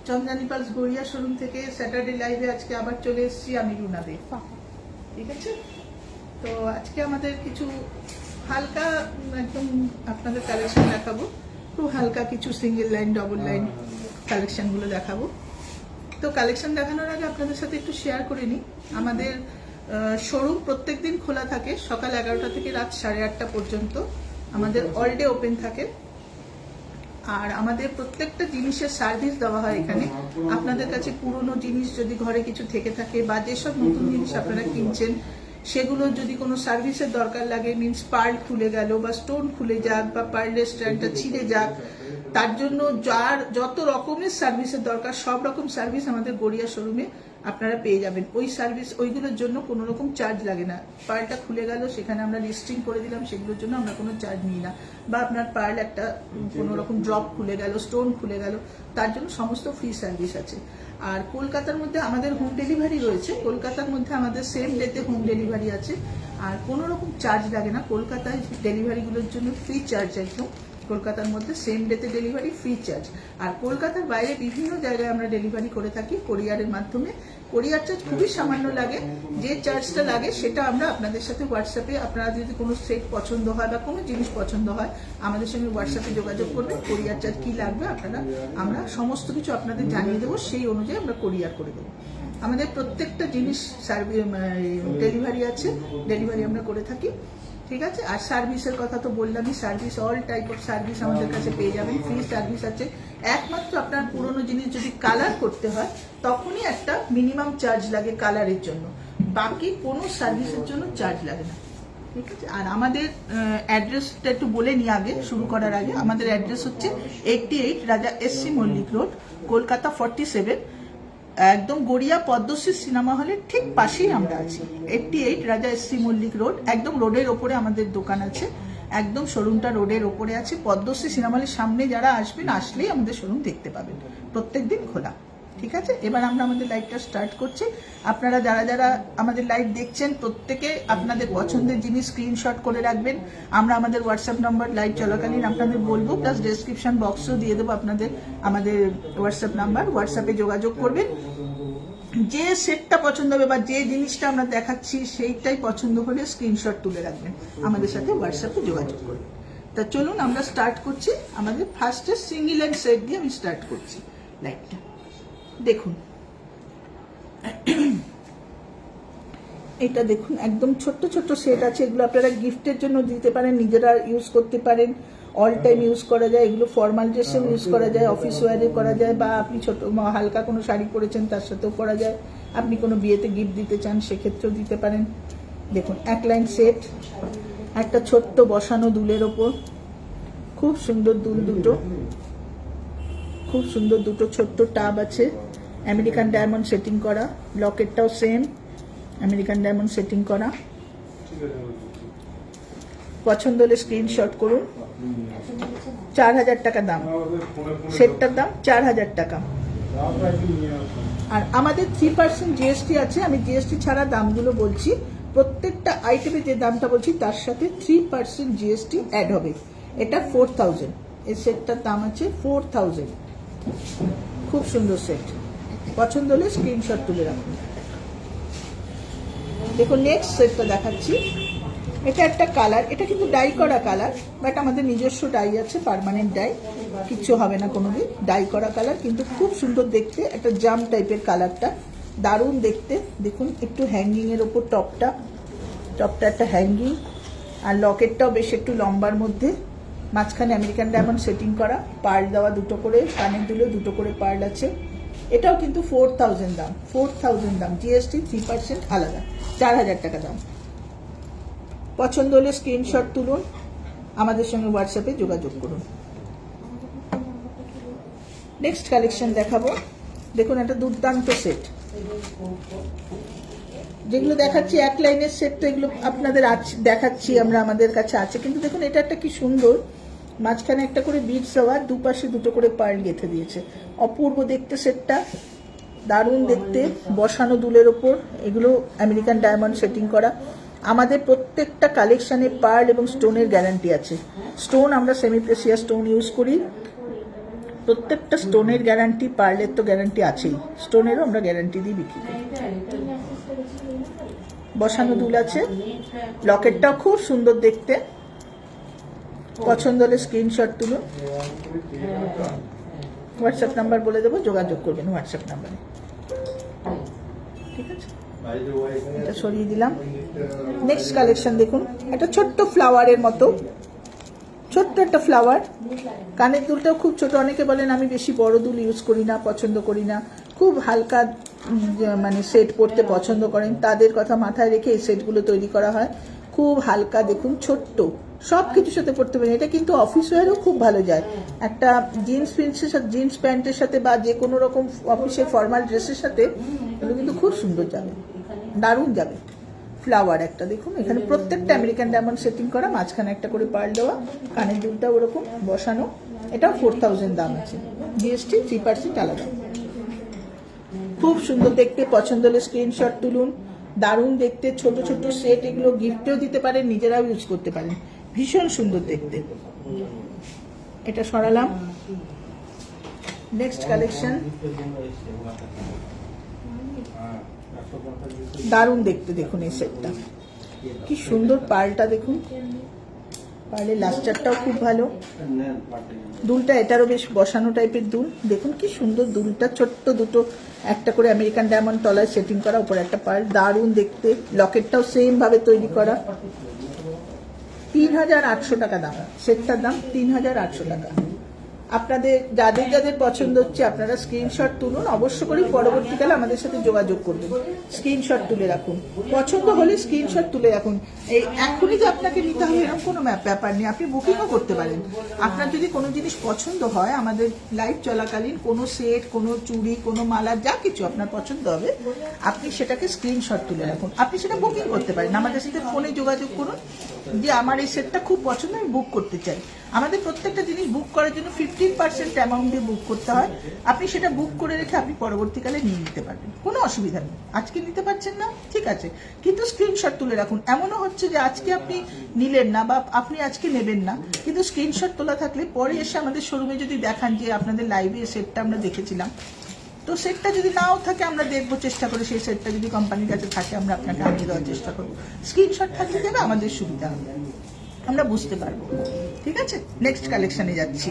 Chandrani pulse Garia showroom থেকে Saturday লাইভে আজকে আবার চলে এসেছি আমি রুনা দে। ঠিক আছে, তো আজকে আমাদের কিছু হালকা একদম আপনাদের কালেকশন দেখাবো। খুব হালকা কিছু সিঙ্গেল লাইন ডবল লাইন কালেকশনগুলো দেখাবো। তো কালেকশন দেখানোর আগে আপনাদের সাথে একটু শেয়ার করে নিই। আমাদের শোরুম প্রত্যেক দিন খোলা থাকে সকাল 11টা থেকে রাত 8:30 পর্যন্ত। আমাদের অল ডে ওপেন থাকে। আর আমাদের প্রত্যেকটা জিনিসের সার্ভিস দেওয়া হয় এখানে। আপনাদের কাছে পুরনো জিনিস যদি ঘরে কিছু থেকে থাকে বা যেসব নতুন জিনিস আপনারা কিনছেন সেগুলো যদি কোনো সার্ভিসের দরকার লাগে, মিনস পার্ল খুলে গেল বা স্টোন খুলে যাক বা পার্লের স্ট্যান্ডটা ছিঁড়ে যাক, তার জন্য যার যত রকমের সার্ভিসের দরকার সব রকম সার্ভিস আমাদের গড়িয়া শোরুমে আপনারা পেয়ে যাবেন। ওই সার্ভিস ওইগুলোর জন্য কোনো রকম চার্জ লাগে না। পার্লটা খুলে গেল, সেখানে আমরা লিস্টিং করে দিলাম, সেগুলোর জন্য আমরা কোনো চার্জ নিই না। বা আপনার পার্ল একটা কোনো রকম ড্রপ খুলে গেল, স্টোন খুলে গেল, তার জন্য সমস্ত ফ্রি সার্ভিস আছে। আর কলকাতার মধ্যে আমাদের হোম ডেলিভারি রয়েছে। কলকাতার মধ্যে আমাদের সেম ডেতে হোম ডেলিভারি আছে। আর কোনো রকম চার্জ লাগে না। কলকাতায় ডেলিভারিগুলোর জন্য ফ্রি চার্জ একদম। কলকাতার মধ্যে সেম ডেতে ডেলিভারি ফ্রি চার্জ। আর কলকাতার বাইরে বিভিন্ন জায়গায় আমরা ডেলিভারি করে থাকি কোরিয়ারের মাধ্যমে। কোরিয়ার চার্জ খুবই সামান্য লাগে। যে চার্জটা লাগে সেটা আমরা আপনাদের সাথে হোয়াটসঅ্যাপে, আপনারা যদি কোনো সেট পছন্দ হয় বা কোনো জিনিস পছন্দ হয় আমাদের সঙ্গে হোয়াটসঅ্যাপে যোগাযোগ করবেন। কোরিয়ার চার্জ কী লাগবে আমরা সমস্ত কিছু আপনাদের জানিয়ে দেবো, সেই অনুযায়ী আমরা কোরিয়ার করে দেবো। আমাদের প্রত্যেকটা জিনিস ডেলিভারি আছে, ডেলিভারি আমরা করে থাকি। ঠিক আছে, আর সার্ভিসের কথা তো বললামই। Service all type of service আমাদের কাছে পেয়ে যাবেন। ফ্রি সার্ভিস আছে। একমাত্র আপনার পুরনো জিনিস যদি কালার করতে হয় তখনই একটা মিনিমাম চার্জ লাগে কালারের জন্য, বাকি কোনো সার্ভিসের জন্য চার্জ লাগে না। ঠিক আছে, আর আমাদের অ্যাড্রেসটা একটু বলে নিই আগে, শুরু করার আগে। আমাদের অ্যাড্রেস হচ্ছে 88 রাজা এসসি মল্লিক রোড, কলকাতা 47, একদম গড়িয়া পদ্মশ্রী সিনেমা হলের ঠিক পাশেই আমরা আছি। 88 রাজা এসসি মল্লিক রোড, একদম রোডের ওপরে আমাদের দোকান আছে। একদম শোরুমটা রোডের ওপরে আছে। পদ্মশ্রী সিনেমা হলের সামনে যারা আসবেন, আসলেই আমাদের শোরুম দেখতে পাবেন। প্রত্যেকদিন খোলা। ঠিক আছে, এবার আমরা আমাদের লাইভটা স্টার্ট করছি। আপনারা যারা যারা আমাদের লাইভ দেখছেন প্রত্যেকে আপনাদের পছন্দের জিনিস স্ক্রিনশট করে রাখবেন। আমরা আমাদের হোয়াটসঅ্যাপ নাম্বার লাইভ চলাকালীন আপনাদের বলবো, প্লাস ডেসক্রিপশন বক্সও দিয়ে দেবো আপনাদের আমাদের হোয়াটসঅ্যাপ নাম্বার। হোয়াটসঅ্যাপে যোগাযোগ করবেন। যে সেটটা পছন্দ হবে বা যে জিনিসটা আমরা দেখাচ্ছি সেইটাই পছন্দ হলে স্ক্রিনশট তুলে রাখবেন, আমাদের সাথে হোয়াটসঅ্যাপে যোগাযোগ করবেন। তা চলুন আমরা স্টার্ট করছি। আমাদের ফার্স্টে সিঙ্গেল অ্যান্ড সেট দিয়ে আমি স্টার্ট করছি লাইভটা। দেখুন, এটা দেখুন একদম ছোট্ট ছোট্ট সেট আছে। এগুলো আপনারা গিফটের জন্য দিতে পারেন, নিজেরা ইউজ করতে পারেন, অল টাইম ইউজ করা যায়। এগুলো ফর্মাল ড্রেসেও ইউজ করা যায়, অফিস ওয়ারে করা যায়, বা আপনি ছোট হালকা কোনো শাড়ি পরেছেন তার সাথেও করা যায়। আপনি কোনো বিয়েতে গিফট দিতে চান সেক্ষেত্রেও দিতে পারেন। দেখুন এক লাইন সেট, একটা ছোট্ট বসানো দুলের ওপর, খুব সুন্দর দুল দুটো, খুব সুন্দর দুটো ছোট্ট টাব আছে, আমেরিকান ডায়মন্ড সেটিং করা, লকেটটাও সেম আমেরিকান ডায়মন্ড সেটিং করা। পছন্দ হলে স্ক্রিনশট করুন। 4000 টাকা দাম, সেটটার দাম 4000 টাকা। আর আমাদের 3% জিএসটি আছে। আমি জিএসটি ছাড়া দামগুলো বলছি, প্রত্যেকটা আইটেমে যে দামটা বলছি তার সাথে 3% জিএসটি অ্যাড হবে। এটা 4000, এই সেটটার দাম আছে 4000। খুব সুন্দর সেট, পছন্দ হলে স্ক্রিনশট তুলে রাখুন। দেখুন নেক্সট সেটটা দেখাচ্ছি। এটা একটা কালার, এটা কিন্তু ডাই করা কালার, বাট আমাদের নিজস্ব ডাই আছে, পার্মানেন্ট ডাই, কিচ্ছু হবে না কোনোদিন। ডাই করা কালার, কিন্তু খুব সুন্দর দেখতে, একটা জাম টাইপের কালারটা, দারুণ দেখতে। দেখুন একটু হ্যাঙ্গিংয়ের ওপর টপটা একটা হ্যাঙ্গিং, আর লকেটটাও বেশ একটু লম্বার মধ্যে, মাঝখানে আমেরিকান ডায়মন্ড সেটিং করা, পার্ল দেওয়া দুটো করে, কানের দুলে দুটো করে পার্ল আছে। এটাও কিন্তু 4000 দাম, 4000 দাম, জিএসটি 3% আলাদা, 4000 টাকা দাম। পছন্দ হলে স্ক্রিনশট তুলুন, আমাদের সঙ্গে হোয়াটসঅ্যাপে যোগাযোগ করুন। নেক্সট কালেকশন দেখাবো। দেখুন একটা দুর্দান্ত সেট, যেগুলো দেখাচ্ছি এক লাইনের সেট, তো এগুলো আপনাদের দেখাচ্ছি আমরা, আমাদের কাছে আছে। কিন্তু দেখুন এটা একটা কি সুন্দর, মাঝখানে একটা করে বিটস দেওয়া, দুপাশে দুটো করে পার্ল গেঁথে দিয়েছে, অপূর্ব দেখতে সেটটা, দারুণ দেখতে। বসানো দুলের ওপর, এগুলো আমেরিকান ডায়মন্ড সেটিং করা। আমাদের প্রত্যেকটা কালেকশানে পার্ল এবং স্টোনের গ্যারান্টি আছে। স্টোন আমরা সেমি প্রেসিয়াস স্টোন ইউজ করি, প্রত্যেকটা স্টোনের গ্যারান্টি, পার্লের তো গ্যারান্টি আছেই, স্টোনেরও আমরা গ্যারান্টি দিয়ে বিক্রি করি। বসানো দুল আছে, লকেটটাও খুব সুন্দর দেখতে। পছন্দ হলে স্ক্রিনশট তুলুন, হোয়াটসঅ্যাপ নাম্বার বলে দেবো, যোগাযোগ করবেন হোয়াটসঅ্যাপ নাম্বারে। ঠিক আছে, এটা সরিয়ে দিলাম। নেক্সট কালেকশন দেখুন, একটা ছোট্ট ফ্লাওয়ারের মতো, ছোট্ট একটা ফ্লাওয়ার। কানের দুলটাও খুব ছোট। অনেকে বলেন আমি বেশি বড় দুল ইউজ করি না, পছন্দ করি না, খুব হালকা মানে সেট পরতে পছন্দ করেন, তাদের কথা মাথায় রেখে এই সেটগুলো তৈরি করা হয়। খুব হালকা দেখুন, ছোট্ট, সব কিছুর সাথে পরতে পারেন। এটা কিন্তু অফিস ওয়ারও খুব ভালো যায়, একটা জিন্স প্যান্টের সাথে বা যে কোনো রকম অফিসের ফর্মাল ড্রেসের সাথে এগুলো কিন্তু খুব সুন্দর যাবে, দারুণ যাবে। ফ্লাওয়ার একটা দেখুন, এখানে প্রত্যেকটা আমেরিকান ডায়মন্ড সেটিং করা, মাঝখানে একটা করে পার্ল দেওয়া, কানের দুলটা ওরকম বসানো। এটাও 4000 দাম আছে, জিএসটি 3% আলাদা। খুব সুন্দর দেখতে, পছন্দ হলে স্ক্রিনশট তুলুন। দারুণ দেখতে, ছোট ছোট সেট, এগুলো গিফটেও দিতে পারেন, নিজেরাও ইউজ করতে পারেন, ভীষণ সুন্দর দেখতে। এটা সরালাম। নেক্সট কালেকশন, দারুণ দেখতে দেখুন এই সেটটা, কি সুন্দর পার্লটা দেখুন, পার্লের লাস্টারটাও খুব ভালো। দুলটা এটারও বেশ বসানো টাইপের দুল, দেখুন কি সুন্দর দুলটা, ছোট্ট দুটো একটা করে আমেরিকান ডায়মন্ড তলায় সেটিং করা, উপরে একটা পার্ল, দারুণ দেখতে। লকেটটাও সেম ভাবে তৈরি করা। 3800 টাকা দাম, সেটটার দাম 3800 টাকা। আপনাদের যাদের যাদের পছন্দ হচ্ছে আপনারা স্ক্রিনশট তুলুন, অবশ্য করে পরবর্তীকালে আমাদের সাথে যোগাযোগ করবেন। স্ক্রিনশট তুলে রাখুন, পছন্দ হলে স্ক্রিনশট তুলে রাখুন। এই এখনই যে আপনাকে নিতে হবে এরকম কোনো ব্যাপার নেই, আপনি বুকিংও করতে পারেন। আপনার যদি কোনো জিনিস পছন্দ হয়, আমাদের লাইভ চলাকালীন কোনো সেট, কোনো চুড়ি, কোনো মালা, যা কিছু আপনার পছন্দ হবে, আপনি সেটাকে স্ক্রিনশট তুলে রাখুন, আপনি সেটা বুকিং করতে পারেন। আমাদের সাথে ফোনে যোগাযোগ করুন যে আমার এই সেটটা খুব পছন্দ, আমি বুক করতে চাই। আমাদের প্রত্যেকটা জিনিস বুক করার জন্য 15% অ্যামাউন্ট দিয়ে বুক করতে হয়। আপনি সেটা বুক করে রেখে আপনি পরবর্তীকালে নিয়ে নিতে পারবেন, কোনো অসুবিধা নেই। আজকে নিতে পারছেন না, ঠিক আছে, কিন্তু স্ক্রিনশট তুলে রাখুন। এমনও হচ্ছে যে আজকে আপনি নিলেন না বা আপনি আজকে নেবেন না, কিন্তু স্ক্রিনশট তোলা থাকলে পরে এসে আমাদের শোরুমে যদি দেখান যে আপনাদের লাইভে সেটটা আমরা দেখেছিলাম, তো সেটটা যদি নাও থাকে আমরা দেখবো, চেষ্টা করে সেই সেটটা যদি কোম্পানির কাছে থাকে আমরা আপনাকে আনিয়ে দেওয়ার চেষ্টা করবো। স্ক্রিনশট থাকলে দেবে আমাদের সুবিধা হবে, আমরা বুঝতে পারবো। ঠিক আছে, নেক্সট কালেকশনে যাচ্ছি।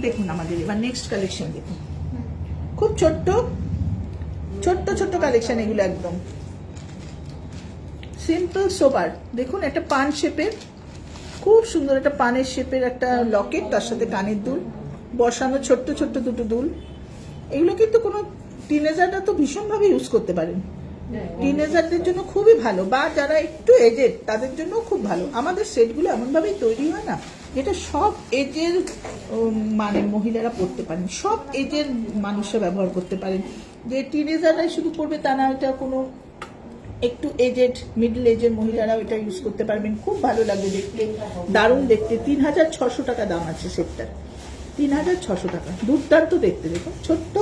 দেখুন আমাদের এবার নেক্সট কালেকশন দেখুন, খুব ছোট্ট ছোট্ট ছোট্ট কালেকশন এগুলো, একদম সিম্পল সোবার। দেখুন একটা পান শেপের, খুব সুন্দর একটা পানের শেপের একটা লকেট, তার সাথে কানের দুল বসানো, ছোট্ট ছোট্ট দুটো দুল। এগুলো কিন্তু কোনো টিনেজাররা তো ভীষণভাবে ইউজ করতে পারেন, টিনেজারদের জন্য খুবই ভালো, বা যারা একটু এজেড তাদের জন্য খুব ভালো। আমাদের সেটগুলো এমনভাবেই তৈরি হয় না, যেটা সব এজের মানে মহিলারা পড়তে পারেন, সব এজের মানুষরা ব্যবহার করতে পারেন। যে টিনেজাররাই শুধু পড়বে তা না, এটা কোনো একটু এজেড, মিডল এজের মহিলারাও এটা ইউজ করতে পারবেন, খুব ভালো লাগবে দেখতে, দারুণ দেখতে। 3600 টাকা দাম আছে সেটটার, 3600 টাকা, দুর্দান্ত দেখতে। দেখুন ছোট্ট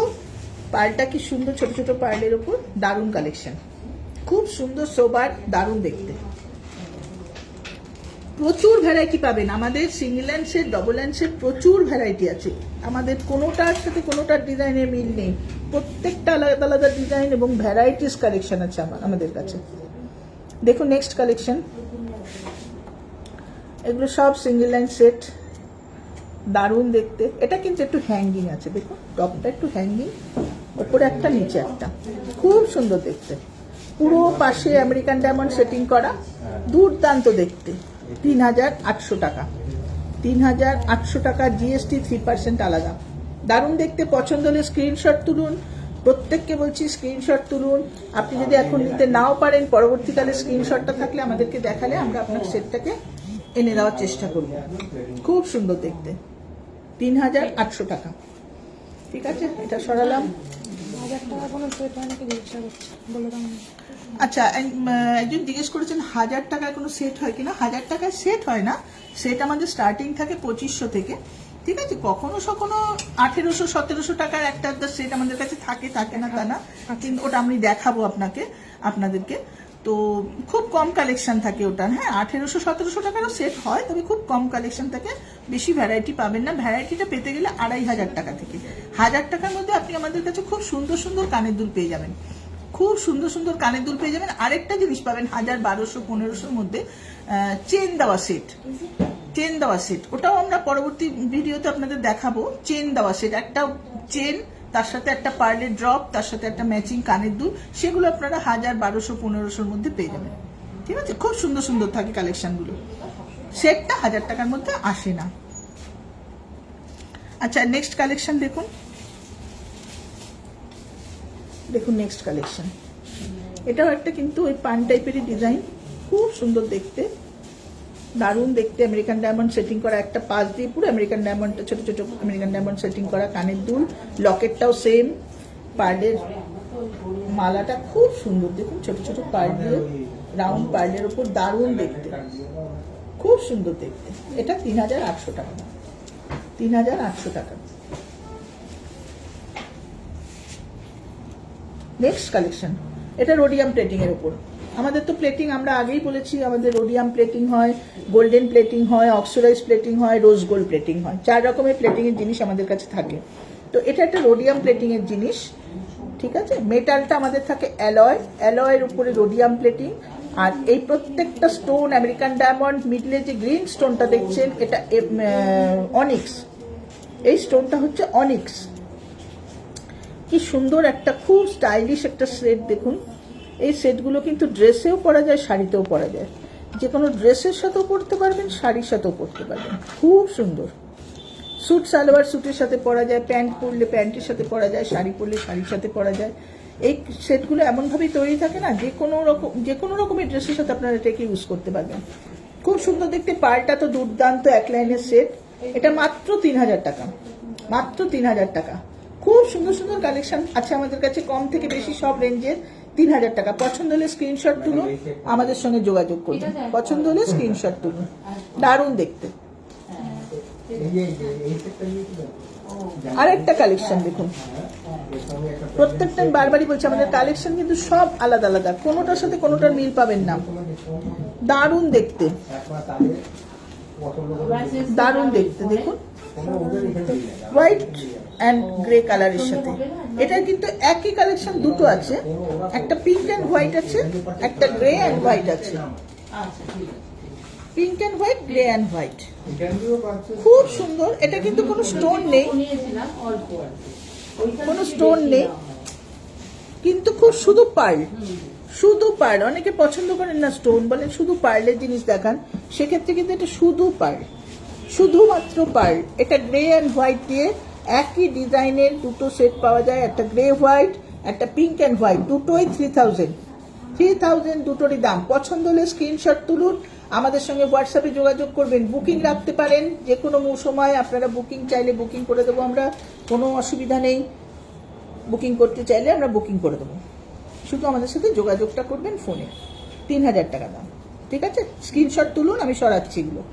পার্লটা কি সুন্দর, ছোট ছোট পার্লের ওপর দারুণ কালেকশন, খুব সুন্দর সোবার, দারুণ দেখতে। প্রচুর ভ্যারাইটি পাবেন আমাদের, single hand set, double hand set, প্রচুর ভ্যারাইটি আছে আমাদের, কোনোটার সাথে কোনোটার ডিজাইনের মিল নেই, প্রত্যেকটা আলাদা আলাদা ডিজাইন এবং ভ্যারাইটিস কালেকশন আছে আমাদের কাছে। দেখুন নেক্সট কালেকশন, এগুলো সব সিঙ্গেল হ্যান্ড সেট, দারুণ দেখতে। এটা কিন্তু একটু হ্যাঙ্গিং আছে, দেখুন টপটা একটু হ্যাঙ্গিং, ওপরে একটা নিচে একটা, খুব সুন্দর দেখতে। পুরো পাশে আমেরিকান ডায়মন্ড সেটিং করা, দুর্দান্ত দেখতে। 3800 টাকা, 3800 টাকা, জিএসটি 3% আলাদা, দারুণ দেখতে। পছন্দ হলে স্ক্রিনশট তুলুন, প্রত্যেককে বলছি স্ক্রিনশট তুলুন। আপনি যদি এখন নিতে নাও পারেন, পরবর্তীকালে স্ক্রিনশটটা থাকলে আমাদেরকে দেখালে আমরা আপনার সেটটাকে এনে দেওয়ার চেষ্টা করব। খুব সুন্দর দেখতে, 3800 টাকা। ঠিক আছে, এটা সরালাম। আচ্ছা, একজন জিজ্ঞেস করেছেন 1000 টাকায় কোনো সেট হয় কিনা। 1000 টাকায় সেট হয় না, সেট আমাদের স্টার্টিং থাকে 2500 থেকে। ঠিক আছে, কখনো কখনো 1800-1700 টাকার একটা সেট আমাদের কাছে থাকে, থাকে না তা না, কিন্তু ওটা আমি দেখাবো আপনাদেরকে। তো খুব কম কালেকশন থাকে ওটার। হ্যাঁ, 1800-1700 টাকারও সেট হয়, তবে খুব কম কালেকশন থাকে, বেশি ভ্যারাইটি পাবেন না। ভ্যারাইটিটা পেতে গেলে 2500 টাকা থেকে 1000 টাকার মধ্যে আপনি আমাদের কাছে খুব সুন্দর সুন্দর কানের দুল পেয়ে যাবেন, খুব সুন্দর সুন্দর কানের দুল পেয়ে যাবেন। আরেকটা জিনিস পাবেন 1000, 1200, 1500-র মধ্যে চেন দেওয়া সেট, চেন দেওয়া সেট, ওটাও আমরা পরবর্তী ভিডিওতে আপনাদের দেখাবো। চেন দেওয়া সেট, একটা চেন, তার সাথে একটা পার্লের ড্রপ, তার সাথে একটা ম্যাচিং কানের দুল, সেগুলো আপনারা 1000, 1200, 1500-র মধ্যে পেয়ে যাবেন। ঠিক আছে, খুব সুন্দর সুন্দর থাকে কালেকশনগুলো। সেটটা 1000 টাকার মধ্যে আসে না। আচ্ছা, নেক্সট কালেকশন দেখুন, দেখুন নেক্সট কালেকশন। এটাও একটা কিন্তু ওই পান টাইপেরই ডিজাইন, খুব সুন্দর দেখতে, দারুণ দেখতে। আমেরিকান ডায়মন্ড সেটিং করা, একটা পাশ দিয়ে পুরো আমেরিকান ডায়মন্ডটা, ছোট ছোট আমেরিকান ডায়মন্ড সেটিং করা কানের দুল, লকেটটাও সেম, পার্লের মালাটা খুব সুন্দর দেখুন, ছোট ছোট পার্ল দিয়ে রাউন্ড পার্লের ওপর, দারুণ দেখতে, খুব সুন্দর দেখতে। এটা 3800 টাকা, 3800 টাকা। নেক্সট কালেকশন, এটা রোডিয়াম প্লেটিং এর উপর। আমাদের তো প্লেটিং আমরা আগেই বলেছি, আমাদের রোডিয়াম প্লেটিং হয়, গোল্ডেন প্লেটিং হয়, অক্সিডাইজ প্লেটিং হয়, রোজ গোল্ড প্লেটিং হয়, 4 রকমের প্লেটিং এর জিনিস আমাদের কাছে থাকে। তো এটা একটা রোডিয়াম প্লেটিং এর জিনিস, ঠিক আছে। মেটালটা আমাদের থাকে অ্যালয়, অ্যালয়ের উপরে রোডিয়াম প্লেটিং। আর এই প্রত্যেকটা স্টোন আমেরিকান ডায়মন্ড, মিডলে যে গ্রিন স্টোনটা দেখছেন এটা অনিক্স, এই স্টোনটা হচ্ছে অনিক্স। কি সুন্দর একটা, খুব স্টাইলিশ একটা সেট দেখুন। এই সেটগুলো কিন্তু ড্রেসেও পরা যায়, শাড়িতেও পরা যায়, যে কোনো ড্রেসের সাথেও পরতে পারবেন, শাড়ির সাথেও পরতে পারবেন, খুব সুন্দর। স্যুট সালোয়ার স্যুটের সাথে পরা যায়, প্যান্ট পরলে প্যান্টের সাথে পরা যায়, শাড়ি পরলে শাড়ির সাথে পরা যায়। এই সেটগুলো এমনভাবেই তৈরি থাকে না, যে কোনো রকমের ড্রেসের সাথে আপনারা এটাকে ইউজ করতে পারবেন, খুব সুন্দর দেখতে। পার্লটা তো দুর্দান্ত, এক লাইনের সেট। এটা মাত্র 3000 টাকা, মাত্র 3000 টাকা। খুব সুন্দর সুন্দর কালেকশন আছে আমাদের কাছে, কম থেকে বেশি সব রেঞ্জের। 3000 টাকা। পছন্দ হলে স্ক্রিনশট তুলুন, আমাদের সঙ্গে যোগাযোগ করুন। পছন্দ হলে স্ক্রিনশট তুলুন, দারুণ দেখতে। আরেকটা কালেকশন দেখুন, প্রত্যেকটা বারবারই বলছি, আমাদের কালেকশন কিন্তু সব আলাদা আলাদা, কোনোটার সাথে কোনোটার মিল পাবেন না। দারুণ দেখতে, দারুণ দেখতে দেখুন, হোয়াইট অ্যান্ড গ্রে কালারের সাথে। এটা কিন্তু একই কালেকশন দুটো আছে, একটা পিঙ্ক অ্যান্ড হোয়াইট আছে, একটা গ্রে অ্যান্ড হোয়াইট আছে। Pink and white, grey and white, খুব সুন্দর। এটা কিন্তু কোনো স্টোন নেই, কোনো স্টোন নেই, কিন্তু খুব শুধু পার্ল, শুধু পার্ল। অনেকে পছন্দ করেন না স্টোন, বলেন শুধু পার্লের জিনিস দেখান, সেক্ষেত্রে কিন্তু এটা শুধু পার্ল, শুধুমাত্র পার্ল। এটা গ্রে অ্যান্ড হোয়াইট দিয়ে একই ডিজাইনের দুটো সেট পাওয়া যায়, একটা গ্রে হোয়াইট, একটা পিঙ্ক অ্যান্ড হোয়াইট, দুটোই 3000 দুটোরই দাম। পছন্দ হলে স্ক্রিনশট তুলুন, আমাদের সঙ্গে হোয়াটসঅ্যাপে যোগাযোগ করবেন, বুকিং রাখতে পারেন, যে কোনো সময় আপনারা বুকিং চাইলে বুকিং করে দেবো আমরা, কোনো অসুবিধা নেই। বুকিং করতে চাইলে আমরা বুকিং করে দেবো, শুধু আমাদের সাথে যোগাযোগটা করবেন ফোনে। 3000 টাকা দাম, ঠিক আছে। স্ক্রিনশট তুলুন, আমি সরাচ্ছি এগুলো।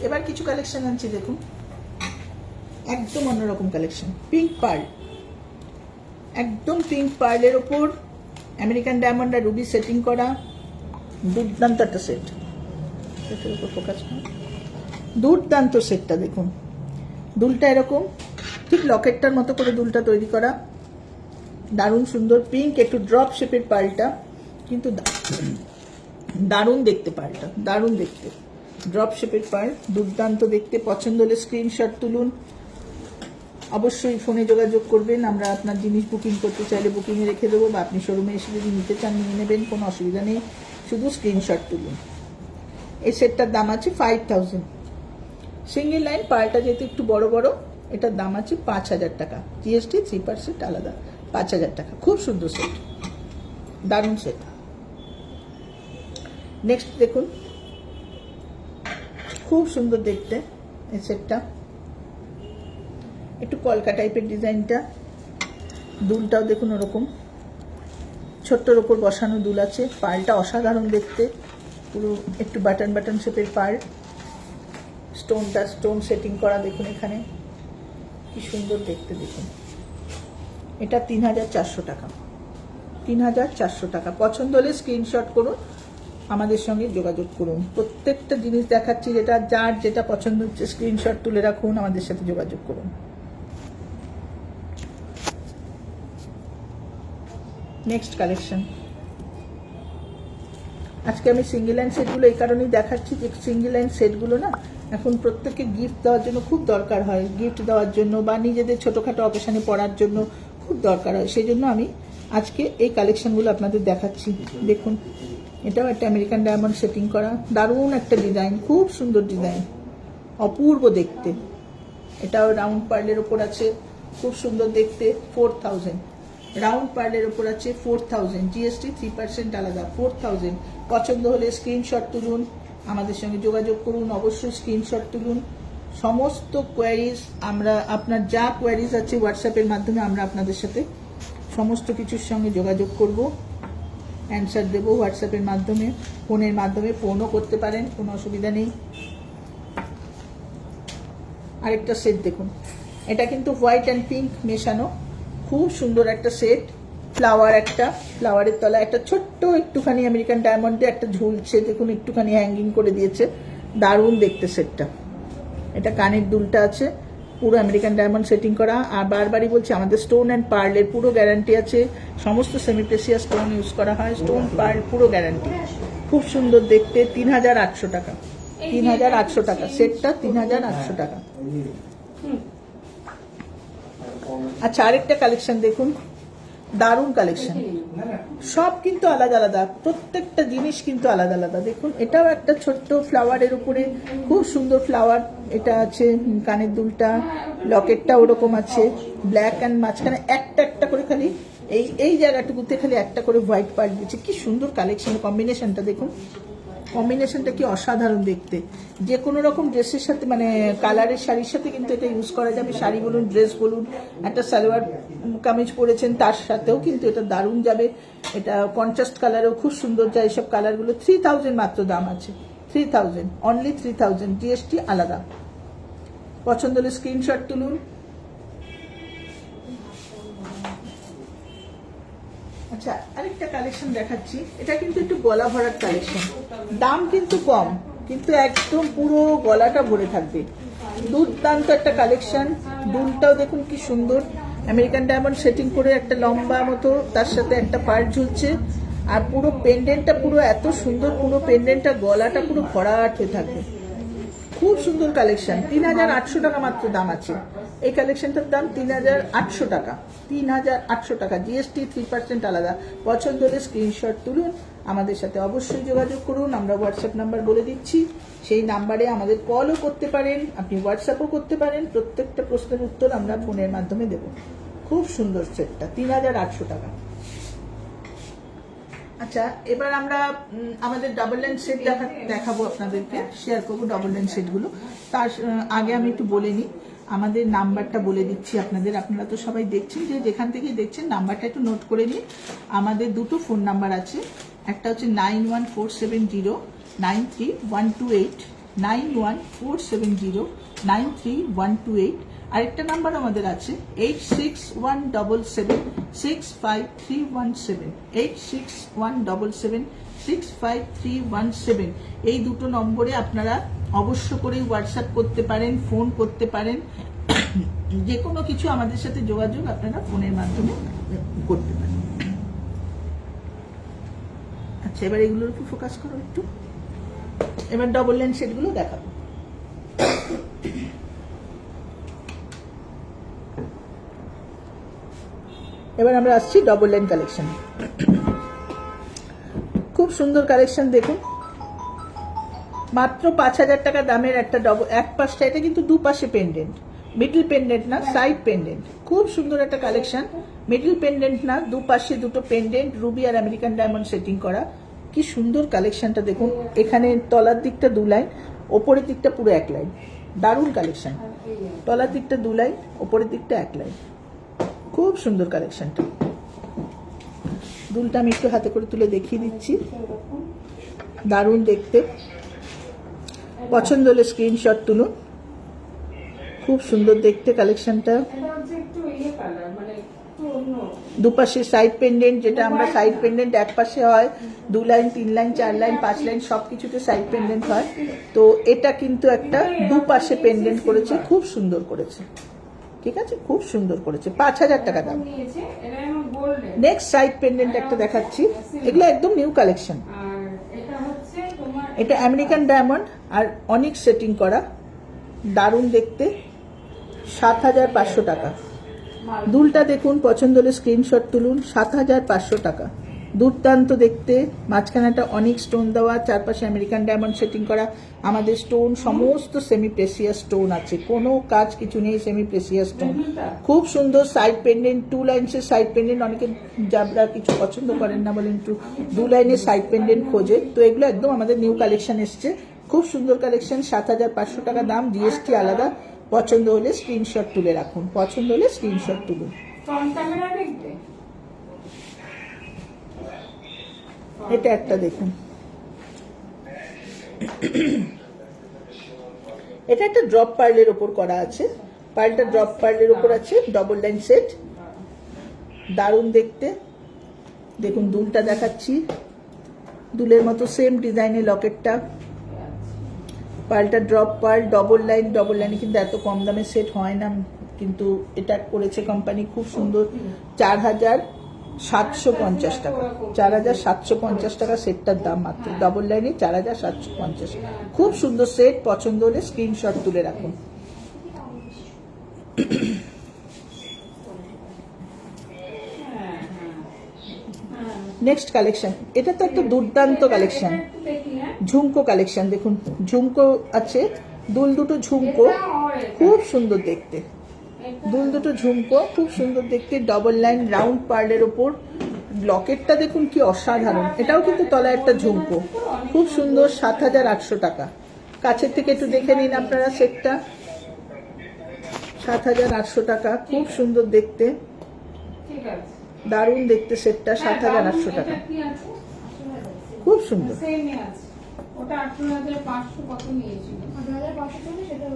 এবার কিছু কালেকশন আনছি দেখুন, একদম অন্যরকম কালেকশন। পিঙ্ক পার্ল, একদম পিঙ্ক পার্লের ওপর আমেরিকান ডায়মন্ড আর রুবি সেটিং করা, দুর্দান্ত একটা সেট। সেটের উপর ফোকাস করুন, দুর্দান্ত সেটটা দেখুন। দুলটা এরকম ঠিক লকেটটার মতো করে দুলটা তৈরি করা, দারুণ সুন্দর। পিঙ্ক, একটু ড্রপ শেপের পার্লটা, কিন্তু দারুণ দেখতে পার্লটা, দারুণ দেখতে। ড্রপ শেপের পার্ল, দুর্দান্ত দেখতে। পছন্দ হলে স্ক্রিনশট তুলুন, অবশ্যই ফোনে যোগাযোগ করবেন। আমরা আপনার জিনিস বুকিং করতে চাইলে বুকিংয়ে রেখে দেবো, বা আপনি শোরুমে এসে যদি নিতে চান নিয়ে নেবেন, কোনো অসুবিধা নেই, শুধু স্ক্রিনশট তুলুন। এই সেটটার দাম আছে 5000। সিঙ্গেল লাইন পার্লটা যেহেতু একটু বড় বড়, এটার দাম আছে 5000 টাকা, জিএসটি 3% আলাদা, 5000 টাকা। খুব সুন্দর সেট, দারুণ সেট। নেক্সট দেখুন, খুব সুন্দর দেখতে এই সেটটা, একটু কলকা টাইপের ডিজাইনটা। দুলটাও দেখুন ওরকম ছোট্টর ওপর বসানো দুল আছে। পার্লটা অসাধারণ দেখতে, পুরো একটু বাটন বাটন শেপের পার্ল, স্টোনটা স্টোন সেটিং করা দেখুন এখানে, কি সুন্দর দেখতে দেখুন। এটা 3400 টাকা, 3400 টাকা। পছন্দ হলে স্ক্রিনশট করুন, আমাদের সঙ্গে যোগাযোগ করুন। প্রত্যেকটা জিনিস দেখাচ্ছি, যেটা যার যেটা পছন্দ হচ্ছে স্ক্রিনশট তুলে রাখুন, আমাদের সাথে যোগাযোগ করুন। Next collection. আজকে আমি সিঙ্গেল হ্যান্ড সেটগুলো এই কারণেই দেখাচ্ছি যে সিঙ্গেল হ্যান্ড সেটগুলো না এখন প্রত্যেককে গিফট দেওয়ার জন্য খুব দরকার হয়, গিফট দেওয়ার জন্য বা নিজেদের ছোটোখাটো অকেশানে পড়ার জন্য খুব দরকার হয়। সেই জন্য আমি আজকে এই কালেকশনগুলো আপনাদের দেখাচ্ছি। দেখুন, এটাও একটা আমেরিকান ডায়মন্ড সেটিং করা, দারুণ একটা ডিজাইন, খুব সুন্দর ডিজাইন, অপূর্ব দেখতে। এটাও রাউন্ড পার্লের ওপর আছে, খুব সুন্দর দেখতে। 4000 রাউন্ড পার্লের ওপর আছে, 4000 জিএসটি 3% আলাদা, 4000। পছন্দ হলে স্ক্রিনশট তুলুন, আমাদের সঙ্গে যোগাযোগ করুন, অবশ্যই স্ক্রিনশট তুলুন। সমস্ত কোয়ারিজ আমরা, আপনার যা কোয়ারিজ আছে হোয়াটসঅ্যাপের মাধ্যমে আমরা আপনাদের সাথে সমস্ত কিছুর সঙ্গে যোগাযোগ করব, অ্যান্সার দেবো হোয়াটসঅ্যাপের মাধ্যমে, ফোনের মাধ্যমে ফোনও করতে পারেন, কোনো অসুবিধা নেই। আরেকটা সেট দেখুন, এটা কিন্তু হোয়াইট অ্যান্ড পিঙ্ক মেশানো, খুব সুন্দর একটা সেট। ফ্লাওয়ার, একটা ফ্লাওয়ারের তলায় একটা ছোট্ট একটুখানি আমেরিকান ডায়মন্ডে একটা ঝুলছে, দেখুন একটুখানি হ্যাঙ্গিং করে দিয়েছে, দারুণ দেখতে সেটটা। এটা কানের দুলটা আছে, পুরো আমেরিকান ডায়মন্ড সেটিং করা। আর বারবারই বলছি, আমাদের স্টোন অ্যান্ড পার্লের পুরো গ্যারান্টি আছে, সমস্ত সেমি প্রেসিয়াস স্টোন ইউজ করা হয়, স্টোন পার্ল পুরো গ্যারান্টি। খুব সুন্দর দেখতে, 3800 টাকা, 3800 টাকা সেটটা, 3800 টাকা। আচ্ছা, আরেকটা কালেকশন দেখুন, দারুণ কালেকশন, সব কিন্তু আলাদা আলাদা, প্রত্যেকটা জিনিস কিন্তু আলাদা আলাদা। দেখুন, এটাও একটা ছোট্ট ফ্লাওয়ারের উপরে খুব সুন্দর ফ্লাওয়ার, এটা আছে। কানের দুলটা, লকেটটা ওরকম আছে, ব্ল্যাক অ্যান্ড মাঝখানে একটা একটা করে খালি এই জায়গাটুকুতে খালি একটা করে হোয়াইট পার্ট দিয়েছে। কি সুন্দর কালেকশন, কম্বিনেশনটা দেখুন, কম্বিনেশনটা কি অসাধারণ দেখতে। যে কোনো রকম ড্রেসের সাথে, মানে কালারের শাড়ির সাথে কিন্তু এটা ইউজ করা যাবে। শাড়ি বলুন, ড্রেস বলুন, একটা সালোয়ার কামিজ পরেছেন তার সাথেও কিন্তু এটা দারুণ যাবে। এটা কন্ট্রাস্ট কালারেও খুব সুন্দর যায়। এইসব কালারগুলো 3000 মাত্র দাম আছে, 3000, অনলি 3000, জিএসটি আলাদা। পছন্দ হলে স্ক্রিনশট তুলুন। আচ্ছা, আরেকটা কালেকশন দেখাচ্ছি, এটা কিন্তু একটু গলা ভরার কালেকশন, দাম কিন্তু কম, কিন্তু একদম পুরো গলাটা ভরে থাকবে। দুর্দান্ত একটা কালেকশন। দুলটাও দেখুন কি সুন্দর, আমেরিকান ডায়মন্ড সেটিং করে একটা লম্বা মতো, তার সাথে একটা পার্ট ঝুলছে। আর পুরো পেন্ডেন্টটা পুরো এত সুন্দর, পুরো পেন্ডেন্টটা গলাটা পুরো ভরাট হয়ে থাকবে। খুব সুন্দর কালেকশন, 3800 টাকা মাত্র দাম আছে। এই কালেকশনটার দাম 3800 টাকা, 3800 টাকা, জিএসটি 3% আলাদা। পছন্দ হলে স্ক্রিনশট তুলুন, আমাদের সাথে অবশ্যই যোগাযোগ করুন। আমরা হোয়াটসঅ্যাপ নাম্বার বলে দিচ্ছি, সেই নাম্বারে আমাদের কলও করতে পারেন, আপনি হোয়াটসঅ্যাপও করতে পারেন। প্রত্যেকটা প্রশ্নের উত্তর আমরা ফোনের মাধ্যমে দেব। খুব সুন্দর সেটটা, 3800 টাকা। আচ্ছা, এবার আমরা আমাদের ডাবল লাইন সেট দেখাবো, আপনাদেরকে শেয়ার করবো ডাবল লাইন সেটগুলো। তার আগে আমি একটু বলে নিই, আমাদের নাম্বারটা বলে দিচ্ছি আপনাদের। আপনারা তো সবাই দেখছেন, যে যেখান থেকে দেখছেন নাম্বারটা একটু নোট করে নিন। আমাদের দুটো ফোন নাম্বার আছে, একটা হচ্ছে 9147093128, 9147093128। আরেকটা নাম্বার আমাদের আছে 8617765317, 8617765317। এই দুটো নম্বরে আপনারা অবশ্য করে হোয়াটসঅ্যাপ করতে পারেন, ফোন করতে পারেন, যে কোনো কিছু আমাদের সাথে যোগাযোগ আপনারা ফোনের মাধ্যমে করতে পারেন। আচ্ছা, এবার এগুলোর উপর ফোকাস করো একটু। এবার ডবল লাইন সেটগুলো দেখাবো। এবার আমরা আসছি ডবল লাইন কালেকশন। খুব সুন্দর কালেকশন দেখুন, মাত্র 5000 টাকা দামের একটা এক পাশটা, এটা কিন্তু দুপাশে পেন্ডেন্ট, মিডল পেন্ডেন্ট না, সাইড পেন্ডেন্ট। খুব সুন্দর একটা কালেকশন, মিডল পেন্ডেন্ট না, দুপাশে দুটো পেন্ডেন্ট, রুবি আর আমেরিকান ডায়মন্ড সেটিং করা। কি সুন্দর কালেকশনটা দেখুন, এখানে তলার দিকটা 2 লাইন, ওপরের দিকটা পুরো 1 লাইন, দারুণ কালেকশন। তলার দিকটা 2 লাইন, ওপরের দিকটা 1 লাইন, খুব সুন্দর কালেকশনটা। দুলটা আমি একটু হাতে করে তুলে দেখিয়ে দিচ্ছি, দারুণ দেখতে। পছন্দ হলে স্ক্রিনশট তুলুন, খুব সুন্দর দেখতে কালেকশনটা। দুপাশে সাইড পেন্ডেন্ট, যেটা আমরা সাইড পেন্ডেন্ট এক পাশে হয় 2 লাইন 3 লাইন 4 লাইন 5 লাইন সবকিছুতে সাইড পেন্ডেন্ট হয়, তো এটা কিন্তু একটা দুপাশে পেন্ডেন্ট করেছে, খুব সুন্দর করেছে। ঠিক আছে, খুব সুন্দর করেছে, 5000 টাকা দাম। নেক্সট সাইড পেন্ডেন্ট একটা দেখাচ্ছি, এগুলো একদম নিউ কালেকশন। এটা আমেরিকান ডায়মন্ড আর অনিক সেটিং করা, দারুণ দেখতে, 7500 টাকা। দুলটা দেখুন, পছন্দ হলে স্ক্রিনশট তুলুন, 7500 টাকা। দুর্দান্ত দেখতে, মাঝখানেটা অনিক স্টোন দেওয়া, চারপাশে আমেরিকান ডায়মন্ড সেটিং করা। আমাদের স্টোন সমস্ত সেমি প্রেসিয়াস স্টোন আছে, কোনো কাজ কিছু নেই, সেমি প্রেসিয়াস স্টোন। খুব সুন্দর সাইড পেন্ডেন্ট, 2 লাইনসের সাইড পেন্ডেন্ট। অনেকে যারা কিছু পছন্দ করেন না, বলেন একটু 2 লাইনের সাইড পেন্ডেন্ট খোঁজে, তো এগুলো একদম আমাদের নিউ কালেকশন এসছে, খুব সুন্দর কালেকশন, 7500 টাকা দাম, জিএসটি আলাদা। পছন্দ হলে স্ক্রিনশট তুলে রাখুন, পছন্দ হলে স্ক্রিনশট তুলুন। এটা একটা দেখুন, এটা একটা ড্রপ পার্লের ওপর করা আছে, পার্লটা ড্রপ পার্লের ওপর আছে, ডবল লাইন সেট, দারুণ দেখতে। দেখুন দুলটা দেখাচ্ছি, দুলের মতো সেম ডিজাইনের লকেটটা, পার্লটা ড্রপ পার্ল, ডবল লাইনে কিন্তু এত কম দামে সেট হয় না, কিন্তু এটা করেছে কোম্পানি, খুব সুন্দর। 4750 টাকা, 4750 টাকা সেটটার দাম মাত্র, ডবল লাইনে 4750, খুব সুন্দর সেট। পছন্দ হলে স্ক্রিনশট তুলে রাখুন। নেক্সট কালেকশন, এটা তো একটা দুর্দান্ত কালেকশন, ঝুমকো কালেকশন। দেখুন ঝুমকো আছে, দুল দুটো ঝুমকো, খুব সুন্দর দেখতে, দুল দুটো ঝুমকো খুব সুন্দর দেখতে, ডবল লাইন রাউন্ড পার্লের ওপর। লকেটটা দেখুন কি অসাধারণ, এটাও কিন্তু তলায় একটা ঝুমকো, খুব সুন্দর, 7800 টাকা। কাছের থেকে একটু দেখে নিন আপনারা সেটটা, 7800 টাকা, খুব সুন্দর দেখতে, দারুণ দেখতে সেটটা, 7800 টাকা, খুব সুন্দর। ওটা 18500 কত নিয়েছিল? 18540, সেটা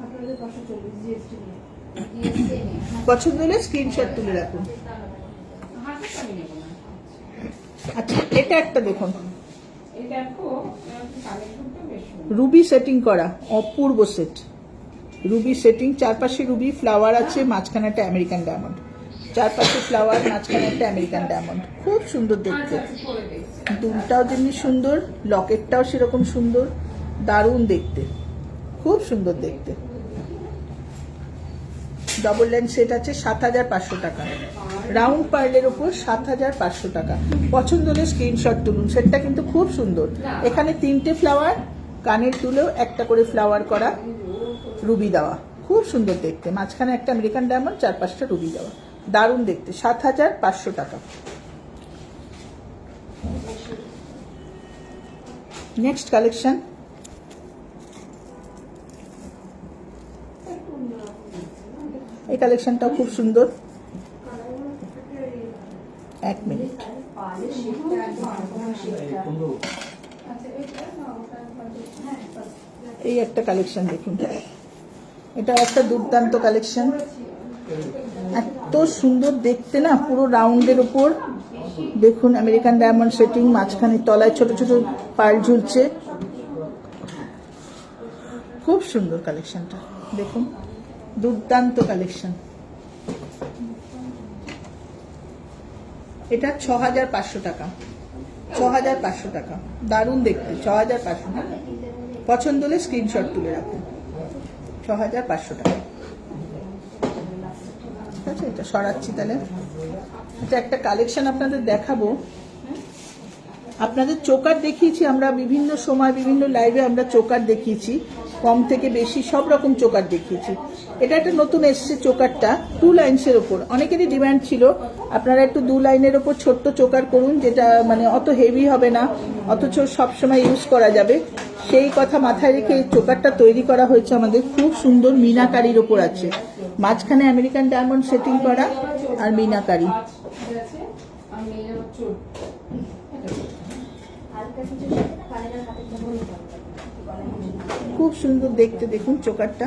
18540 জিএসটি নিয়ে। পছন্দ হলে স্ক্রিনশট তুলে রাখুন। আচ্ছা এটা একটা দেখুন, রুবি সেটিং করা, অপূর্ব সেট, রুবি সেটিং, চারপাশে রুবি ফ্লাওয়ার আছে, মাঝখানে একটা আমেরিকান ডায়মন্ড, চারপাশে ফ্লাওয়ার, মাঝখানে একটা আমেরিকান ডায়মন্ড, খুব সুন্দর দেখতে। দুলটাও যেমনি সুন্দর, লকেটটাও সেরকম সুন্দর, দারুণ দেখতে, খুব সুন্দর দেখতে। ডবল লাইন সেট আছে, 7500 টাকা, রাউন্ড পার্লের উপর 7500 টাকা। পছন্দ হলে স্ক্রিনশট তুলুন, সেটটা কিন্তু খুব সুন্দর। এখানে 3টে ফ্লাওয়ার, কানের দুলেও একটা করে ফ্লাওয়ার করা, রুবি দেওয়া, খুব সুন্দর দেখতে, মাঝখানে একটা আমেরিকান ডায়মন্ড, 4-5টা রুবি দেওয়া, দারুণ দেখতে, 7500 টাকা। নেক্সট কালেকশন, এই কালেকশনটাও খুব সুন্দর, 1 মিনিট। এই একটা কালেকশন দেখুন, এটা একটা দুর্দান্ত কালেকশন, এত সুন্দর দেখতে না, পুরো রাউন্ডের উপর দেখুন আমেরিকান ডায়মন্ড সেটিং, মাঝখানে তলায় ছোট ছোট পার্ল ঝুলছে, খুব সুন্দর কালেকশনটা দেখুন, দুর্দান্ত কালেকশন। এটা 6500 টাকা, 6500 টাকা, দারুণ দেখতে, 6500 টাকা। পছন্দ হলে স্ক্রিনশট তুলে রাখুন, 6500 টাকা। ঠিক আছে, এটা সরাচ্ছি তাহলে। এটা একটা কালেকশন আপনাদের দেখাবো, আপনাদের চোকার দেখিয়েছি আমরা বিভিন্ন সময়, বিভিন্ন লাইভে আমরা চোকার দেখিয়েছি, কম থেকে বেশি সব রকম চোকার দেখিয়েছি। এটা একটা নতুন এসছে চোকারটা, 2 লাইনসের ওপর, অনেকেরই ডিমান্ড ছিল আপনারা একটু 2 লাইনের ওপর ছোট্ট চোকার করুন, যেটা মানে অত হেভি হবে না, অথচ সবসময় ইউজ করা যাবে, সেই কথা মাথায় রেখে এই চোকারটা তৈরি করা হয়েছে আমাদের, খুব সুন্দর মিনাকারির ওপর আছে, মাঝখানে আমেরিকান ডায়মন্ড সেটিং করা আর মিনাকারি, খুব সুন্দর দেখতে, দেখুন চোকারটা,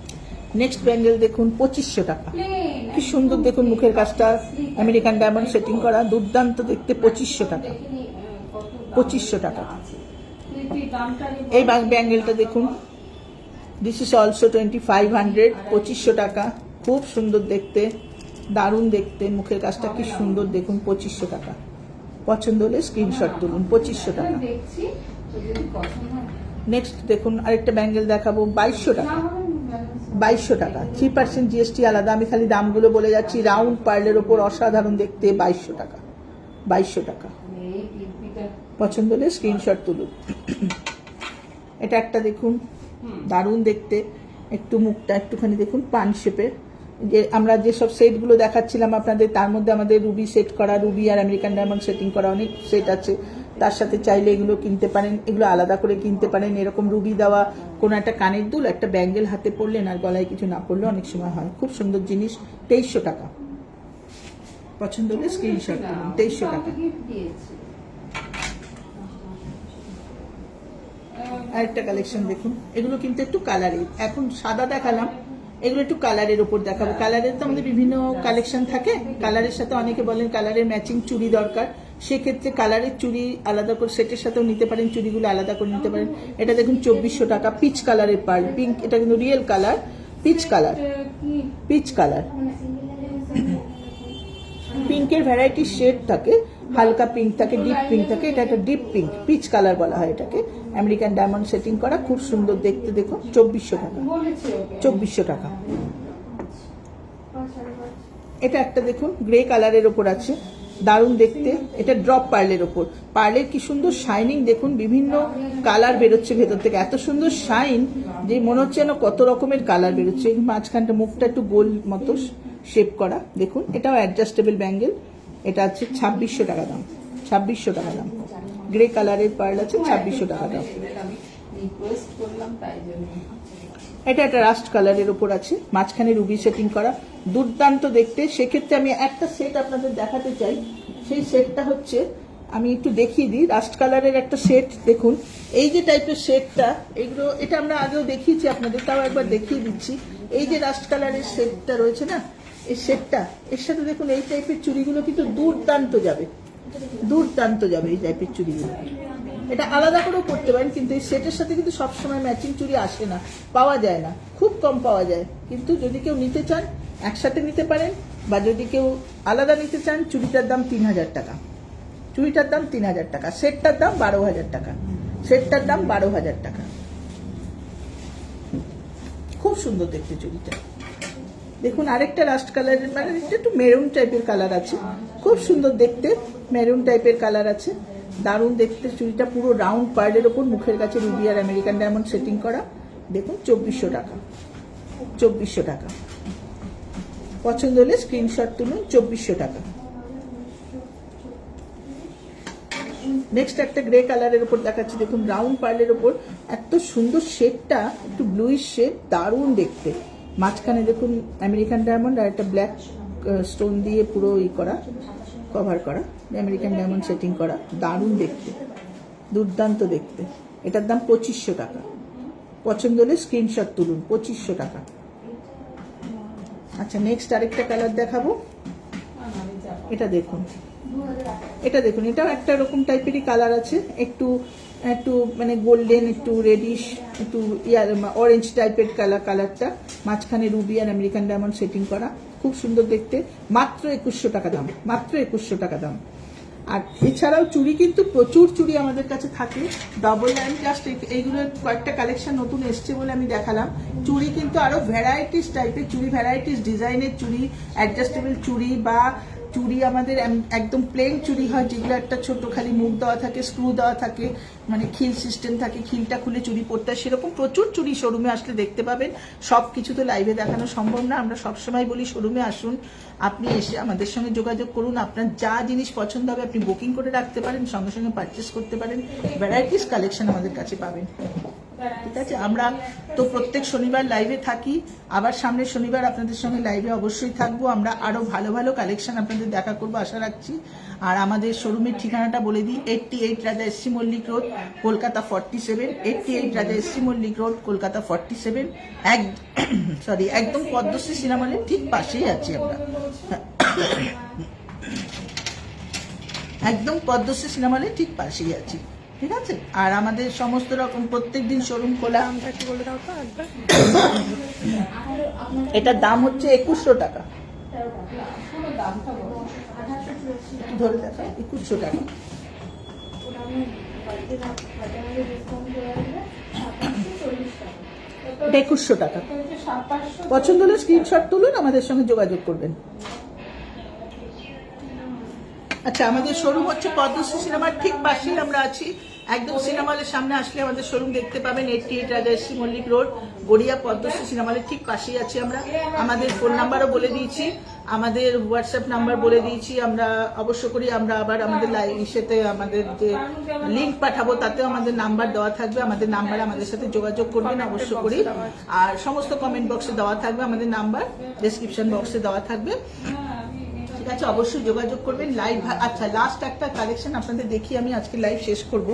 নেক্সট ব্যাঙ্গেল দেখুন 2500 টাকা। কি সুন্দর দেখুন মুখের কাজটা, আমেরিকান ডায়মন্ড সেটিং করা, দুর্দান্ত দেখতে। 2500 টাকা, 2500 টাকা। এই ব্যাঙ্গেলটা দেখুন, দিস ইজ অলসো 2500, 2500 টাকা। খুব সুন্দর দেখতে, দারুণ দেখতে, মুখের কাজটা কি সুন্দর দেখুন। 2500 টাকা। পছন্দ হলে স্ক্রিনশট তুলুন। 2500 টাকা। নেক্সট দেখুন আরেকটা ব্যাঙ্গেল দেখাবো, 2200 টাকা। 2200 টাকা, 3% জিএসটি আলাদা। আমি খালি দামগুলো বলে যাচ্ছি। রাউন্ড পার্লের ওপর অসাধারণ দেখতে, 2200 টাকা। 2200 টাকা। পছন্দ হলে স্ক্রিনশট তুলুন। এটা একটা দেখুন, দারুণ দেখতে, একটু মুখটা একটুখানি দেখুন পান শেপের। যে আমরা যেসব সেটগুলো দেখাচ্ছিলাম আপনাদের, তার মধ্যে আমাদের রুবি সেট করা, রুবি আর আমেরিকান ডায়মন্ড সেটিং করা অনেক সেট আছে। তার সাথে চাইলে এগুলো কিনতে পারেন, এগুলো আলাদা করে কিনতে পারেন। এরকম রুবি দেওয়া কোনো একটা কানের দুল, একটা ব্যাঙ্গেল হাতে পরলেন আর গলায় কিছু না পড়লে অনেক সময় হয়। খুব সুন্দর জিনিস। 2300 টাকা। পছন্দ হলে স্ক্রিনশট করুন। 2300 টাকা। আরেকটা কালেকশন দেখুন, এগুলো কিন্তু একটু কালারের। এখন সাদা দেখালাম, এগুলো একটু কালারের উপর দেখাবো। কালারের তো আমাদের বিভিন্ন কালেকশন থাকে। কালারের সাথে অনেকে বলেন কালারের ম্যাচিং চুড়ি দরকার, সেক্ষেত্রে কালারের চুড়ি আলাদা করে সেটের সাথেও নিতে পারেন, চুড়িগুলো আলাদা করে নিতে পারেন। এটা দেখুন 2400 টাকা। পিচ কালারের পার্ল, পিঙ্ক, এটা কিন্তু real colour, peach colour. Peach colour, পিঙ্কের ভ্যারাইটি শেড থাকে, হালকা পিঙ্ক থাকে, ডিপ পিঙ্ক থাকে। এটা একটা ডিপ পিঙ্ক, পিচ কালার বলা হয় এটাকে। আমেরিকান ডায়মন্ড সেটিং করা, খুব সুন্দর দেখতে। দেখুন 2400 টাকা। 2400 টাকা। এটা একটা দেখুন গ্রে কালারের ওপর আছে, দারুণ দেখতে। এটা ড্রপ পার্লের ওপর। পার্লের কি সুন্দর শাইনিং দেখুন, বিভিন্ন কালার বেরোচ্ছে ভেতর থেকে, এত সুন্দর শাইন যে মনে হচ্ছে যেন কত রকমের কালার বেরোচ্ছে। মাঝখানটা মুখটা একটু গোল মতো শেপ করা দেখুন। এটাও অ্যাডজাস্টেবল ব্যাঙ্গেল। এটা আছে 2600 টাকা দাম। 2600 টাকা দাম। গ্রে কালারের পার্ল আছে, 2600 টাকা দাম। এটা একটা রাস্ট কালারের উপর আছে, মাঝখানে রুবি সেটিং করা, দুর্দান্ত দেখতে। সেক্ষেত্রে আমি একটা সেট আপনাদের দেখাতে চাই। সেই সেটটা হচ্ছে, আমি একটু দেখিয়ে দিই। রাস্ট কালারের একটা সেট দেখুন, এই যে টাইপের সেটটা, এগুলো এটা আমরা আগেও দেখিয়েছি আপনাদের, তাও একবার দেখিয়ে দিচ্ছি। এই যে রাস্ট কালারের সেটটা রয়েছে না, এই সেটটা, এর সাথে দেখুন এই টাইপের চুড়িগুলো কিন্তু দুর্দান্ত যাবে, দুর্দান্ত যাবে এই টাইপের চুড়িগুলো। এটা আলাদা করেও করতে পারেন, কিন্তু এই সেটের সাথে কিন্তু সবসময় ম্যাচিং চুড়ি আসে না, পাওয়া যায় না, খুব কম পাওয়া যায়। কিন্তু যদি কেউ নিতে চান একসাথে নিতে পারেন, বা যদি কেউ আলাদা নিতে চান, চুড়িটার দাম 3000 টাকা। চুড়িটার দাম 3000 টাকা, সেটটার দাম 12000 টাকা। সেটটার দাম 12000 টাকা। খুব সুন্দর দেখতে চুড়িটা। দেখুন আরেকটা রাস্ট কালারের, মানে একটু মেরুন টাইপের কালার আছে, খুব সুন্দর দেখতে। মেরুন টাইপের কালার আছে, দারুণ দেখতে। চুড়িটা পুরো রাউন্ড পার্লের ওপর, মুখের কাছে রুবি আর আমেরিকান ডায়মন্ড সেটিং করা। দেখুন 2400 টাকা। 2400 টাকা। পছন্দ হলে স্ক্রিনশট তুলুন। 2400 টাকা। নেক্সট একটা গ্রে কালারের উপর দেখাচ্ছি, দেখুন রাউন্ড পার্লের ওপর, এত সুন্দর শেডটা, একটু ব্লুইশ শেড, দারুণ দেখতে। মাঝখানে দেখুন আমেরিকান ডায়মন্ড আর একটা ব্ল্যাক স্টোন দিয়ে পুরো করা, কভার করা, আমেরিকান ডায়মন্ড সেটিং করা, দারুণ দেখতে, দুর্দান্ত দেখতে। এটার দাম 2500 টাকা। পছন্দ হলে স্ক্রিনশট তুলুন। 2500 টাকা। আচ্ছা, নেক্সট আরেকটা কালার দেখাবো। এটা দেখুন, এটা দেখুন, এটাও একটা রকম টাইপেরই কালার আছে, একটু একটু মানে গোল্ডেন, একটু রেডিশ, একটু অরেঞ্জ টাইপের কালারটা। মাঝখানে রুবি আর আমেরিকান ডায়মন্ড সেটিং করা, খুব সুন্দর দেখতে। মাত্র 2100 টাকা দাম। মাত্র 2100 টাকা দাম। আর এছাড়াও চুড়ি কিন্তু প্রচুর চুড়ি আমাদের কাছে থাকে, ডবল লাইন, জাস্ট এইগুলোর কয়েকটা কালেকশন নতুন এসছে বলে আমি দেখালাম। চুড়ি কিন্তু আরো ভ্যারাইটিস টাইপের চুড়ি, ভ্যারাইটিস ডিজাইনের চুড়ি, অ্যাডজাস্টেবল চুড়ি, বা চুড়ি আমাদের একদম প্লেন চুড়ি হয়, যেগুলো একটা ছোট খালি মুখ দেওয়া থাকে, স্ক্রু দেওয়া থাকে, মানে খিল সিস্টেম থাকে, খিলটা খুলে চুড়ি পরতে হয়। সেরকম প্রচুর চুড়ি শোরুমে আসলে দেখতে পাবেন। সব কিছু তো লাইভে দেখানো সম্ভব না। আমরা সবসময় বলি শোরুমে আসুন, আপনি এসে আমাদের সঙ্গে যোগাযোগ করুন। আপনার যা জিনিস পছন্দ হবে আপনি বুকিং করে রাখতে পারেন, সঙ্গে সঙ্গে পারচেস করতে পারেন। ভ্যারাইটিস কালেকশন আমাদের কাছে পাবেন। ঠিক আছে, আমরা তো প্রত্যেক শনিবার লাইভে থাকি, আবার সামনের শনিবার আপনাদের সঙ্গে লাইভে অবশ্যই থাকবো। আমরা আরো ভালো ভালো কালেকশন আপনাদের দেখা করবো আশা রাখছি। আর আমাদের শোরুমের ঠিকানাটা বলে দিই, 88 Raja SC Mallick road, Kolkata 47, 88 Raja SC Mallick road, Kolkata 47, একদম পদ্মশ্রী সিনেমা হলের ঠিক পাশেই আছি আমরা, একদম পদ্মশ্রী সিনেমা হলের ঠিক পাশেই আছি। ঠিক আছে, আর আমাদের সমস্ত রকম প্রত্যেকদিন শোরুম খোলা। বলে দাও তো একবার। এটার দাম হচ্ছে 2100 টাকা, ধরে দেখা 2100 টাকা। 2100 টাকা। পছন্দ হলে স্ক্রিনশট তুলুন, আমাদের সঙ্গে যোগাযোগ করবেন। আচ্ছা, আমাদের শোরুম হচ্ছে পদ্মশ্রী সিনেমার ঠিক পাশেই আমরা আছি, একদম সিনেমা হলের সামনে আসলে আমাদের শোরুম দেখতে পাবেন। 88 Raja SC Mallick road, Garia, Padmashree cinema হলের ঠিক পাশেই আছি আমরা। আমাদের ফোন নাম্বারও বলে দিয়েছি, আমাদের হোয়াটসঅ্যাপ নাম্বার বলে দিয়েছি। আমরা অবশ্য করি আমরা আবার আমাদের ইসেতে আমাদের যে লিঙ্ক পাঠাবো তাতেও আমাদের নাম্বার দেওয়া থাকবে, আমাদের নাম্বারে আমাদের সাথে যোগাযোগ করবেন অবশ্য করি। আর সমস্ত কমেন্ট বক্সে দেওয়া থাকবে আমাদের নাম্বার, ডেসক্রিপশন বক্সে দেওয়া থাকবে। ঠিক আছে, অবশ্যই যোগাযোগ করবেন। লাইভ, আচ্ছা লাস্ট একটা কালেকশন আপনাদের দেখি, আমি আজকে লাইভ শেষ করব।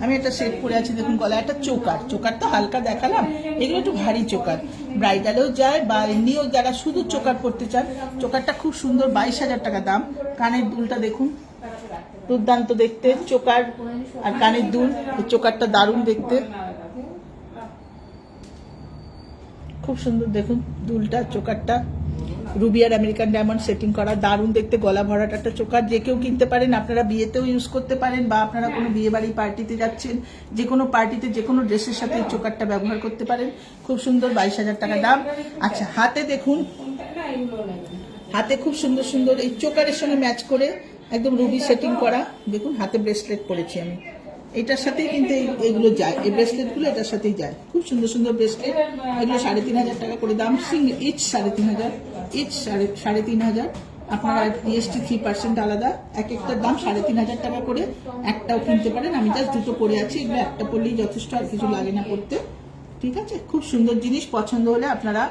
আমি একটা সেট পরে আছি, দেখুন গলায় একটা চোকার, চোকার তো হালকা দেখালাম, এগুলো একটু ভারী চোকার, ব্রাইডালেও যায় বা এমনিও যারা শুধু চোকার করতে চান। চোকারটা খুব সুন্দর, 22,000 টাকা দাম। কানের দুলটা দেখুন, দুর্দান্ত দেখতে চোকার আর কানের দুল, চোকারটা দারুণ দেখতে, খুব সুন্দর দেখুন দুলটা, চোকারটা রুবি আর আমেরিকান ডায়মন্ড সেটিং করা, দারুণ দেখতে, গলা ভরাটা একটা চোকার। যে কেউ কিনতে পারেন, আপনারা বিয়েতেও ইউজ করতে পারেন বা আপনারা কোনো বিয়ে বাড়ি পার্টিতে যাচ্ছেন, যে কোনো পার্টিতে যে কোনো ড্রেসের সাথে এই চোকারটা ব্যবহার করতে পারেন। খুব সুন্দর, 22,000 টাকা দাম। আচ্ছা, হাতে দেখুন, হাতে খুব সুন্দর সুন্দর এই চোকারের সঙ্গে ম্যাচ করে একদম রুবি সেটিং করা, দেখুন হাতে ব্রেসলেট পরেছি আমি, এটার সাথেই কিন্তু এইগুলো যায়, এই ব্রেসলেটগুলো এটার সাথেই যায়। খুব সুন্দর সুন্দর ব্রেসলেট, এগুলো 3,500 টাকা করে দাম, ইচ 3,500, ইচ 3,500। আপনারা জিএসটি 3% আলাদা, এক একটার দাম 3,500 টাকা করে। একটাও কিনতে পারেন, আমি জাস্ট দুটো পরে আছি, এগুলো একটা পরলেই যথেষ্ট, আর কিছু লাগে না পড়তে। ঠিক আছে, খুব সুন্দর জিনিস, পছন্দ হলে আপনারা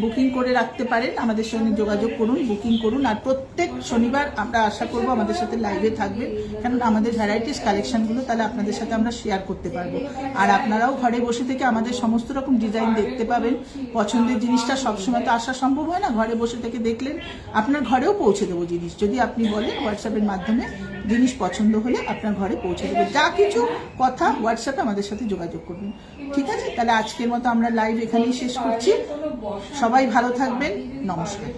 বুকিং করে রাখতে পারেন, আমাদের সঙ্গে যোগাযোগ করুন, বুকিং করুন। আর প্রত্যেক শনিবার আমরা আশা করব আমাদের সাথে লাইভে থাকবেন, কারণ আমাদের ভ্যারাইটিস কালেকশনগুলো তাহলে আপনাদের সাথে আমরা শেয়ার করতে পারবো। আর আপনারাও ঘরে বসে থেকে আমাদের সমস্ত রকম ডিজাইন দেখতে পাবেন। পছন্দের জিনিসটা সবসময় তো আসা সম্ভব হয় না, ঘরে বসে থেকে দেখলেন আপনার ঘরেও পৌঁছে দেবো জিনিস, যদি আপনি বলেন হোয়াটসঅ্যাপের মাধ্যমে জিনিস পছন্দ হলে আপনার ঘরে পৌঁছে দেবে। যা কিছু কথা হোয়াটসঅ্যাপে আমাদের সাথে যোগাযোগ করবেন। ঠিক আছে, তাহলে আজকের মতো আমরা লাইভ এখানেই শেষ করছি। সবাই ভালো থাকবেন, নমস্কার।